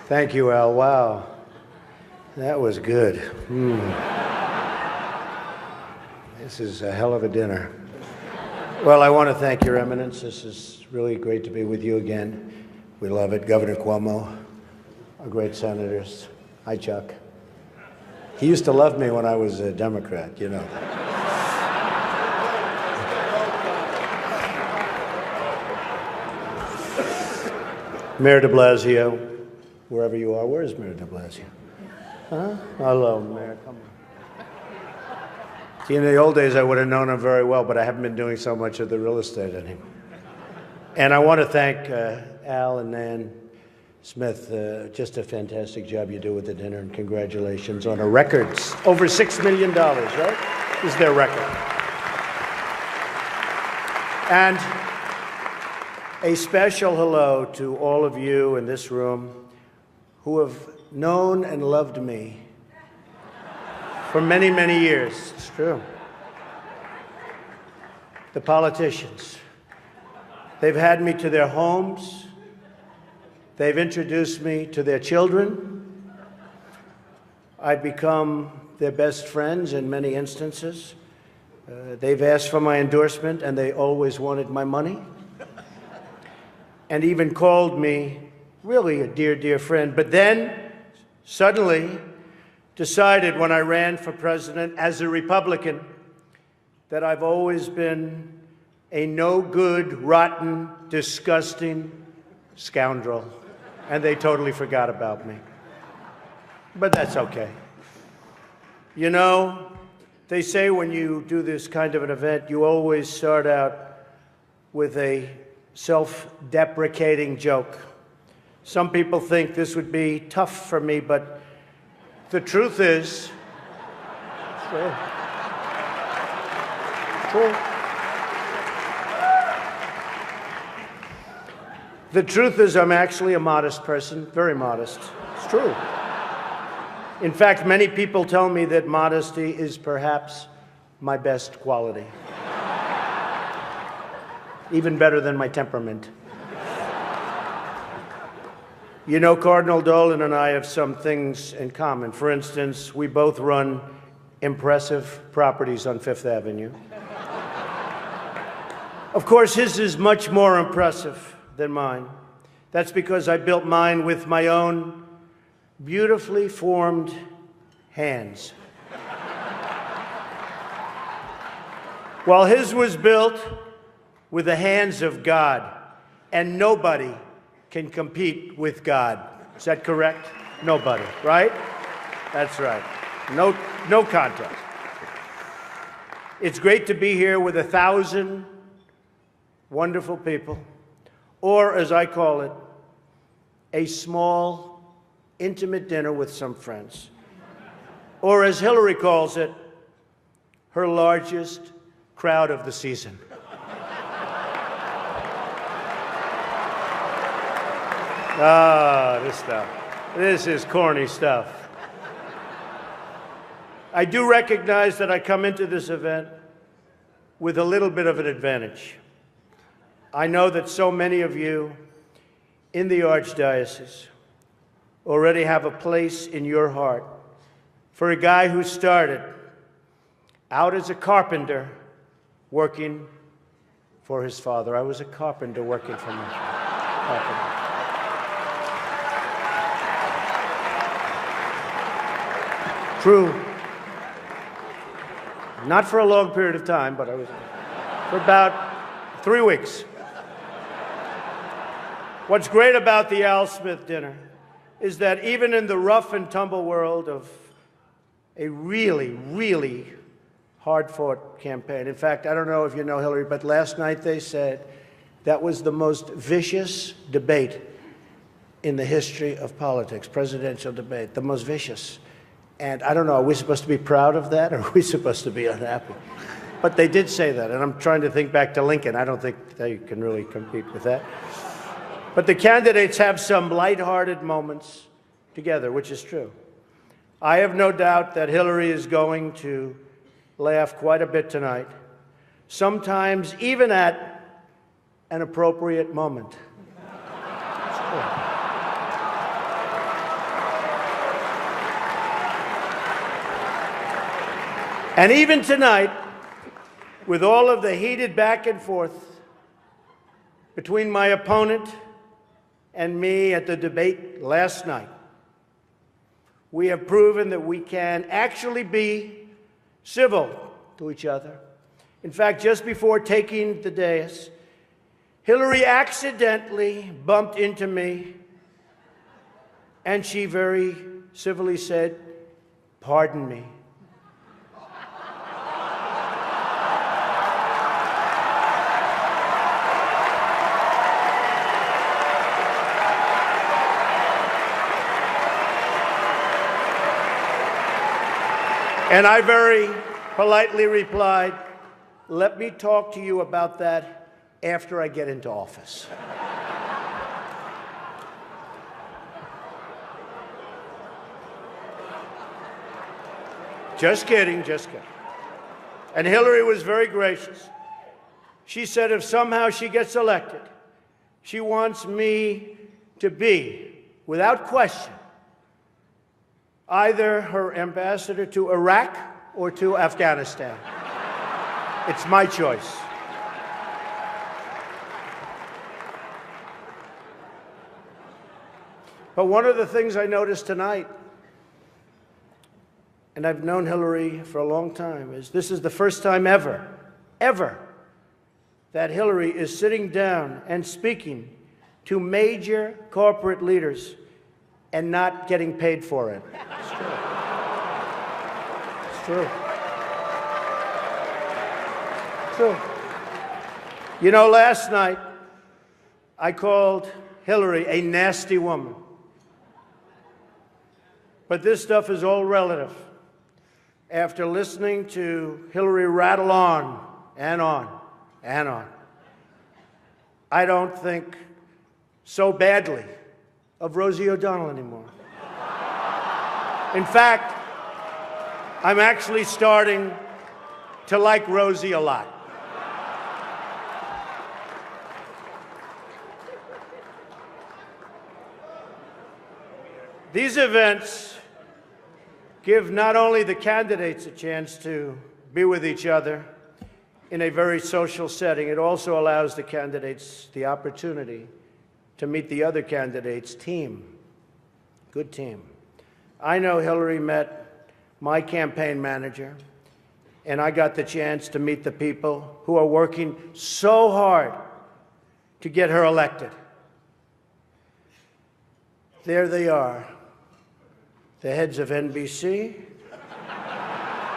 Thank you, Al. Wow. That was good. This is a hell of a dinner. Well, I want to thank Your Eminence. This is really great to be with you again. We love it. Governor Cuomo, our great senators. Hi, Chuck. He used to love me when I was a Democrat, you know. Mayor de Blasio, wherever you are. Where is Mayor de Blasio? Huh? Hello, Mayor. Come on. See, in the old days, I would have known him very well, but I haven't been doing so much of the real estate anymore. And I want to thank Al and Nan Smith. Just a fantastic job you do with the dinner, and congratulations on a record. Over $6 million, right? This is their record. And a special hello to all of you in this room who have known and loved me for many, many years. It's true. The politicians. They've had me to their homes. They've introduced me to their children. I've become their best friends in many instances. They've asked for my endorsement, and they always wanted my money. And even called me really a dear, dear friend. But then, suddenly, decided when I ran for president as a Republican that I've always been a no-good, rotten, disgusting scoundrel. And they totally forgot about me. But that's okay. You know, they say when you do this kind of an event, you always start out with a self-deprecating joke. Some people think this would be tough for me, but the truth is, true. The truth is I'm actually a modest person, very modest. It's true. In fact, many people tell me that modesty is perhaps my best quality. Even better than my temperament. You know, Cardinal Dolan and I have some things in common. For instance, we both run impressive properties on Fifth Avenue. Of course, his is much more impressive than mine. That's because I built mine with my own beautifully formed hands. While his was built with the hands of God, and nobody can compete with God. Is that correct? Nobody, right? That's right. No contest. It's great to be here with 1,000 wonderful people, or as I call it, a small, intimate dinner with some friends. Or as Hilary calls it, her largest crowd of the season. Ah, this stuff. This is corny stuff. I do recognize that I come into this event with a little bit of an advantage. I know that so many of you in the Archdiocese already have a place in your heart for a guy who started out as a carpenter working for his father. I was a carpenter working for my father. True. Not for a long period of time, but I was for about 3 weeks. What's great about the Al Smith dinner is that even in the rough and tumble world of a really, really hard-fought campaign. In fact, I don't know if you know Hilary, but last night they said that was the most vicious debate in the history of politics, presidential debate, the most vicious. And I don't know, are we supposed to be proud of that, or are we supposed to be unhappy? But they did say that, and I'm trying to think back to Lincoln. I don't think they can really compete with that. But the candidates have some lighthearted moments together, which is true. I have no doubt that Hilary is going to laugh quite a bit tonight, sometimes even at an appropriate moment. And even tonight, with all of the heated back and forth between my opponent and me at the debate last night, we have proven that we can actually be civil to each other. In fact, just before taking the dais, Hilary accidentally bumped into me, and she very civilly said, "Pardon me." And I very politely replied, "Let me talk to you about that after I get into office." Just kidding, just kidding. And Hilary was very gracious. She said if somehow she gets elected, she wants me to be, without question, either her ambassador to Iraq or to Afghanistan. It's my choice. But one of the things I noticed tonight, and I've known Hilary for a long time, is this is the first time ever, that Hilary is sitting down and speaking to major corporate leaders and not getting paid for it. It's true. It's true. It's true. You know, last night, I called Hilary a nasty woman. But this stuff is all relative. After listening to Hilary rattle on and on and on, I don't think so badly of Rosie O'Donnell anymore. In fact, I'm actually starting to like Rosie a lot. These events give not only the candidates a chance to be with each other in a very social setting, it also allows the candidates the opportunity to meet the other candidates' team. Good team. I know Hilary met my campaign manager, and I got the chance to meet the people who are working so hard to get her elected. There they are. The heads of NBC,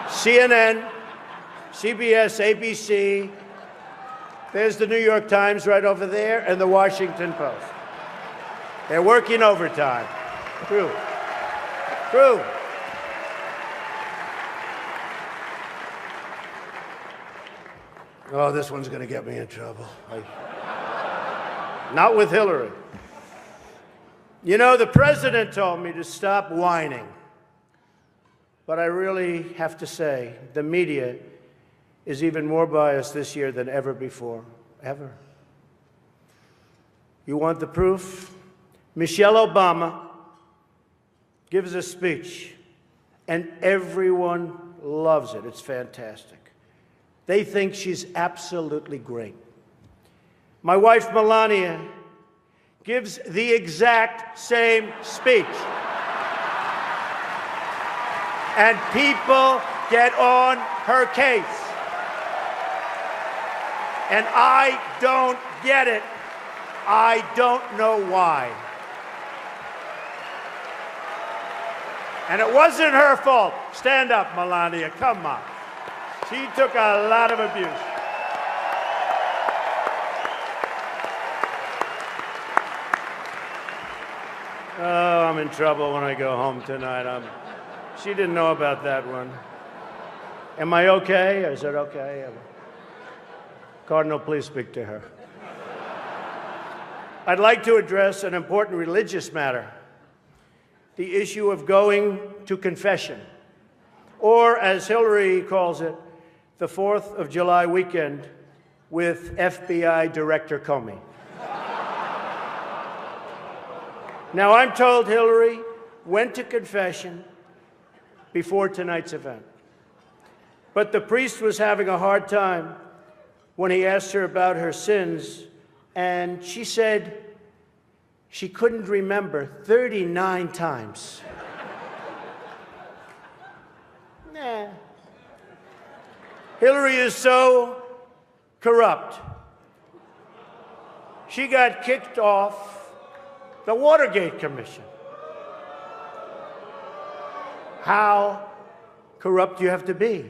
CNN, CBS, ABC. There's the New York Times right over there, and the Washington Post. They're working overtime. True. True. Oh, this one's going to get me in trouble. Not with Hilary. You know, the president told me to stop whining. But I really have to say, the media is even more biased this year than ever before. Ever. You want the proof? Michelle Obama gives a speech, and everyone loves it. It's fantastic. They think she's absolutely great. My wife, Melania, gives the exact same speech. And people get on her case. And I don't get it. I don't know why. And it wasn't her fault. Stand up, Melania. Come on. She took a lot of abuse. Oh, I'm in trouble when I go home tonight. She didn't know about that one. Am I okay? Is it okay? Cardinal, please speak to her. I'd like to address an important religious matter, the issue of going to confession, or as Hilary calls it, the 4th of July weekend with FBI Director Comey. Now, I'm told Hilary went to confession before tonight's event. But the priest was having a hard time when he asked her about her sins, and she said she couldn't remember 39 times. Nah. Hilary is so corrupt. She got kicked off the Watergate Commission. How corrupt do you have to be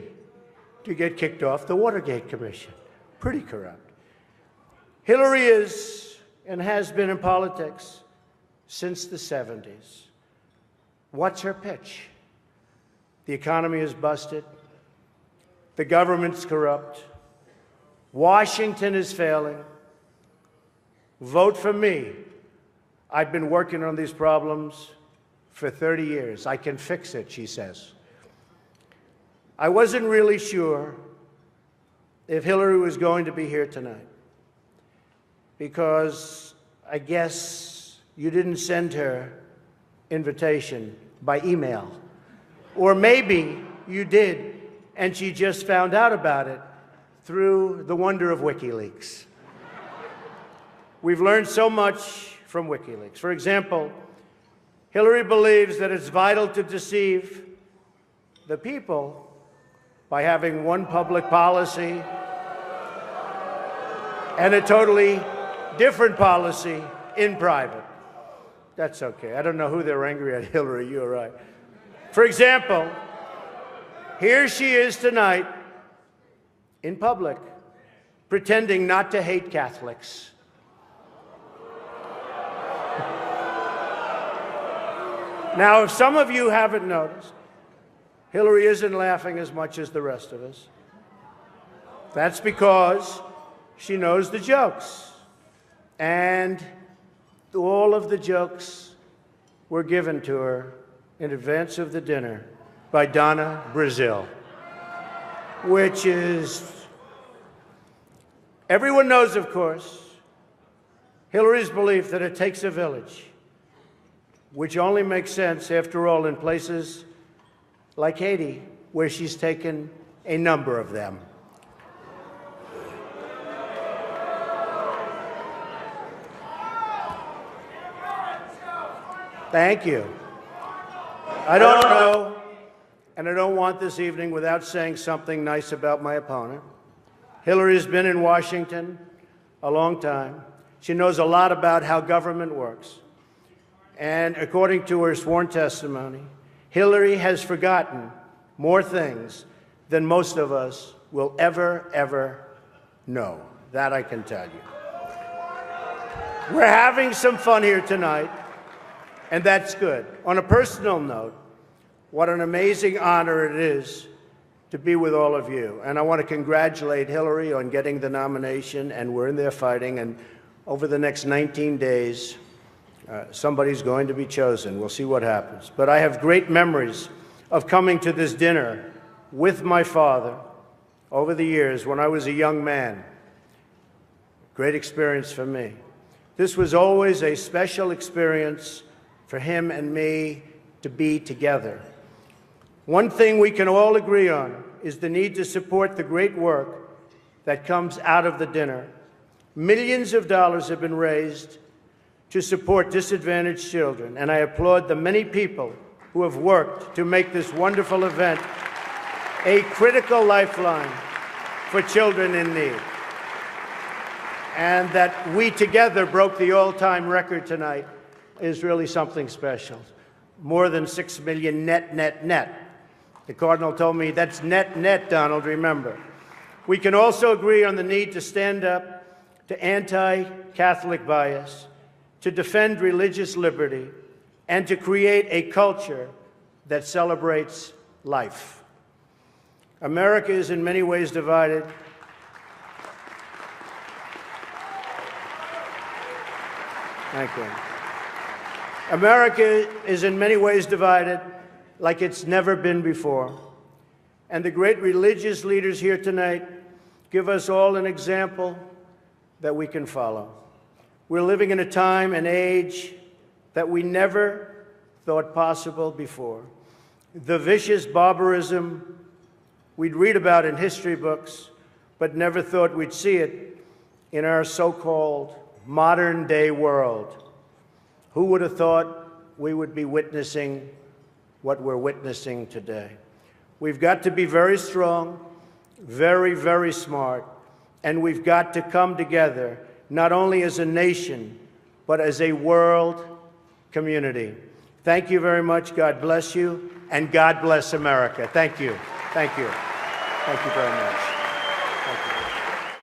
to get kicked off the Watergate Commission? Pretty corrupt. Hilary is and has been in politics since the 70s. What's her pitch? The economy is busted. The government's corrupt. Washington is failing. Vote for me. I've been working on these problems for 30 years. I can fix it, she says. I wasn't really sure if Hilary was going to be here tonight, because I guess you didn't send her invitation by email. Or maybe you did, and she just found out about it through the wonder of WikiLeaks. We've learned so much from WikiLeaks. For example, Hilary believes that it's vital to deceive the people by having one public policy and a totally different policy in private. That's okay. I don't know who they're angry at, Hilary, you're right. For example, here she is tonight in public, pretending not to hate Catholics. Now, if some of you haven't noticed, Hilary isn't laughing as much as the rest of us. That's because she knows the jokes. And all of the jokes were given to her in advance of the dinner by Donna Brazil, which is, everyone knows, of course, Hilary's belief that it takes a village, which only makes sense, after all, in places like Haiti, where she's taken a number of them. Thank you. I don't know, and I don't want this evening without saying something nice about my opponent. Hilary has been in Washington a long time. She knows a lot about how government works. And according to her sworn testimony, Hilary has forgotten more things than most of us will ever know. That I can tell you. We're having some fun here tonight, and that's good. On a personal note, what an amazing honor it is to be with all of you. And I want to congratulate Hilary on getting the nomination, and we're in there fighting. And over the next 19 days, somebody's going to be chosen. We'll see what happens. But I have great memories of coming to this dinner with my father over the years when I was a young man. Great experience for me. This was always a special experience for him and me to be together. One thing we can all agree on is the need to support the great work that comes out of the dinner. Millions of dollars have been raised to support disadvantaged children, and I applaud the many people who have worked to make this wonderful event a critical lifeline for children in need. And that we together broke the all-time record tonight is really something special. More than 6 million net. The Cardinal told me that's net, Donald, remember. We can also agree on the need to stand up to anti-Catholic bias, to defend religious liberty, and to create a culture that celebrates life. America is in many ways divided. Thank you. America is in many ways divided like it's never been before. And the great religious leaders here tonight give us all an example that we can follow. We're living in a time and age that we never thought possible before. The vicious barbarism we'd read about in history books, but never thought we'd see it in our so-called modern-day world. Who would have thought we would be witnessing what we're witnessing today? We've got to be very strong, very, very smart, and we've got to come together, not only as a nation, but as a world community. Thank you very much. God bless you, and God bless America. Thank you. Thank you. Thank you very much.